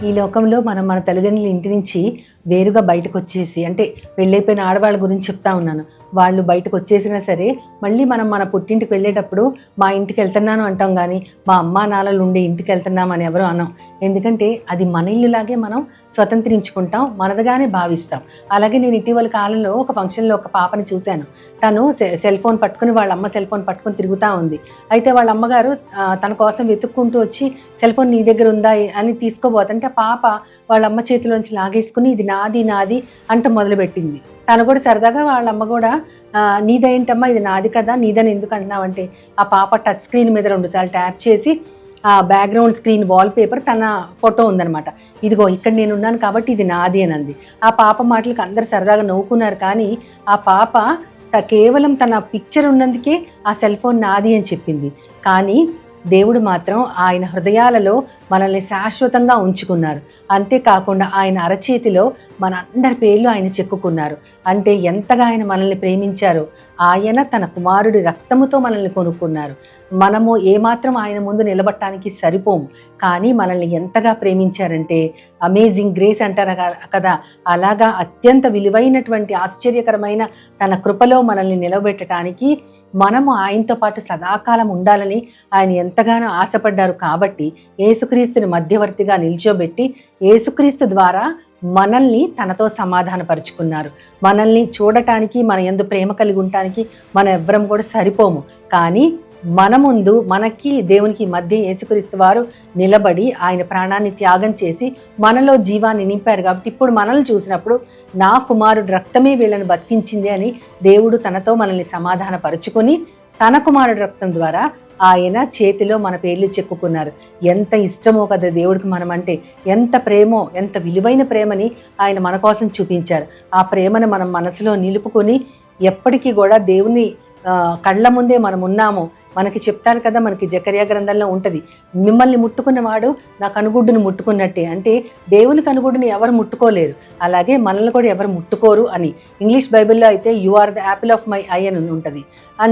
ఈ లోకంలో మనం మన తల్లిదండ్రుల ఇంటి నుంచి వేరుగా బయటకు వచ్చేసి, అంటే పెళ్ళైపోయిన ఆడవాళ్ళ గురించి చెప్తా ఉన్నాను. వాళ్ళు బయటకు వచ్చేసినా సరే మళ్ళీ మనం మన పుట్టింటికి వెళ్ళేటప్పుడు మా ఇంటికి వెళ్తున్నాను అంటాం, కానీ మా అమ్మా నాన్నలు ఉండే ఇంటికి వెళ్తున్నామని ఎవరు అనం. ఎందుకంటే అది మన ఇల్లులాగే మనం స్వతంత్రించుకుంటాం, మనదిగానే భావిస్తాం. అలాగే నేను ఇటీవల కాలంలో ఒక ఫంక్షన్లో ఒక పాపని చూశాను. తను సెల్ ఫోన్ పట్టుకుని, వాళ్ళ అమ్మ సెల్ ఫోన్ పట్టుకుని తిరుగుతూ ఉంది. అయితే వాళ్ళ అమ్మగారు తన కోసం వెతుక్కుంటూ వచ్చి సెల్ ఫోన్ నీ దగ్గర ఉందా అని తీసుకోబోతుంటే పాప వాళ్ళ అమ్మ చేతిలోంచి లాగేసుకుని ఇది నాది నాది అంట మొదలుపెట్టింది. తను కూడా సరదాగా వాళ్ళ అమ్మ కూడా నీదేంటమ్మా, ఇది నాది కదా, నీదని ఎందుకు అంటున్నావంటే ఆ పాప టచ్ స్క్రీన్ మీద 2 సార్లు ట్యాప్ చేసి ఆ బ్యాక్గ్రౌండ్ స్క్రీన్ వాల్ పేపర్ తన ఫోటో ఉందనమాట. ఇదిగో ఇక్కడ నేను ఉన్నాను కాబట్టి ఇది నాది అని అంది. ఆ పాప మాటలకు అందరు సరదాగా నవ్వుకున్నారు, కానీ ఆ పాప కేవలం తన పిక్చర్ ఉన్నందుకే ఆ సెల్ ఫోన్ నాది అని చెప్పింది. కానీ దేవుడు మాత్రం ఆయన హృదయాలలో మనల్ని శాశ్వతంగా ఉంచుకున్నారు. అంతేకాకుండా ఆయన అరచేతిలో మన అందరి పేర్లు ఆయన చెక్కుకున్నారు. అంటే ఎంతగా ఆయన మనల్ని ప్రేమించారో, ఆయన తన కుమారుడి రక్తముతో మనల్ని కొనుక్కున్నారు. మనము ఏమాత్రం ఆయన ముందు నిలబడటానికి సరిపోము, కానీ మనల్ని ఎంతగా ప్రేమించారంటే అమేజింగ్ గ్రేస్ అంటారు కదా, అలాగా అత్యంత విలువైనటువంటి ఆశ్చర్యకరమైన తన కృపలో మనల్ని నిలబెట్టడానికి మనము ఆయనతో పాటు సదాకాలం ఉండాలని ఆయన ఎంతగానో ఆశపడ్డారు. కాబట్టి యేసుక్రీస్తుని మధ్యవర్తిగా నిల్చోబెట్టి యేసుక్రీస్తు ద్వారా మనల్ని తనతో సమాధానపరుచుకున్నారు. మనల్ని చూడటానికి, మన యందు ప్రేమ కలిగి ఉండటానికి మనం ఎవ్వరం కూడా సరిపోము, కానీ మన ముందు మనకి దేవునికి మధ్య యేసుక్రీస్తు వారు నిలబడి ఆయన ప్రాణాన్ని త్యాగం చేసి మనలో జీవాన్ని నింపారు. కాబట్టి ఇప్పుడు మనల్ని చూసినప్పుడు నా కుమారుడు రక్తమే వీళ్ళని బతికించింది అని దేవుడు తనతో మనల్ని సమాధానపరుచుకొని తన కుమారుడు రక్తం ద్వారా ఆయన చేతిలో మన పేర్లు చెక్కుకున్నారు. ఎంత ఇష్టమో కదా దేవుడికి మనం అంటే, ఎంత ప్రేమో, ఎంత విలువైన ప్రేమని ఆయన మన కోసం చూపించారు. ఆ ప్రేమను మనం మనసులో నిలుపుకొని ఎప్పటికీ కూడా దేవుని కళ్ళ ముందే మనం ఉన్నాము. మనకి చెప్తారు కదా, మనకి జకర్యా గ్రంథంలో ఉంటుంది, మిమ్మల్ని ముట్టుకున్నవాడు నా కనుగుడ్డును ముట్టుకున్నట్టే. అంటే దేవుని కనుగుడ్డుని ఎవరు ముట్టుకోలేరు, అలాగే మనల్ని కూడా ఎవరు ముట్టుకోరు అని. ఇంగ్లీష్ బైబిల్లో అయితే you are the apple of my eye అని ఉంటుంది.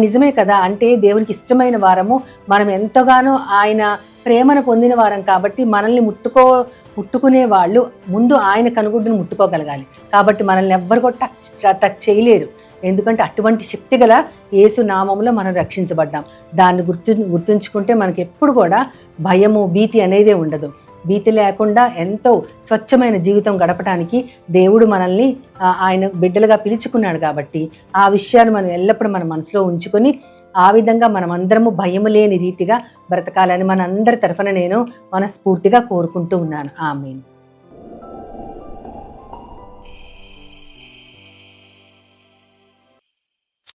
నిజమే కదా. అంటే దేవునికి ఇష్టమైన వారము, మనం ఎంతగానో ఆయన ప్రేమను పొందిన వారం కాబట్టి మనల్ని ముట్టుకునే వాళ్ళు ముందు ఆయన కనుగుడ్డును ముట్టుకోగలగాలి. కాబట్టి మనల్ని ఎవ్వరు కూడా టచ్ చేయలేరు. ఎందుకంటే అటువంటి శక్తి గల యేసు నామములో మనం రక్షించబడ్డాం. దాన్ని గుర్తుంచుకుంటే మనకి ఎప్పుడు కూడా భయము, భీతి అనేదే ఉండదు. భీతి లేకుండా ఎంతో స్వచ్ఛమైన జీవితం గడపడానికి దేవుడు మనల్ని ఆయన బిడ్డలుగా పిలుచుకున్నాడు. కాబట్టి ఆ విషయాన్ని మనం ఎల్లప్పుడూ మన మనసులో ఉంచుకొని ఆ విధంగా మనం అందరము భయము లేని రీతిగా బ్రతకాలని మనందరి తరఫున నేను మనస్ఫూర్తిగా కోరుకుంటూ ఉన్నాను. ఆమేన్.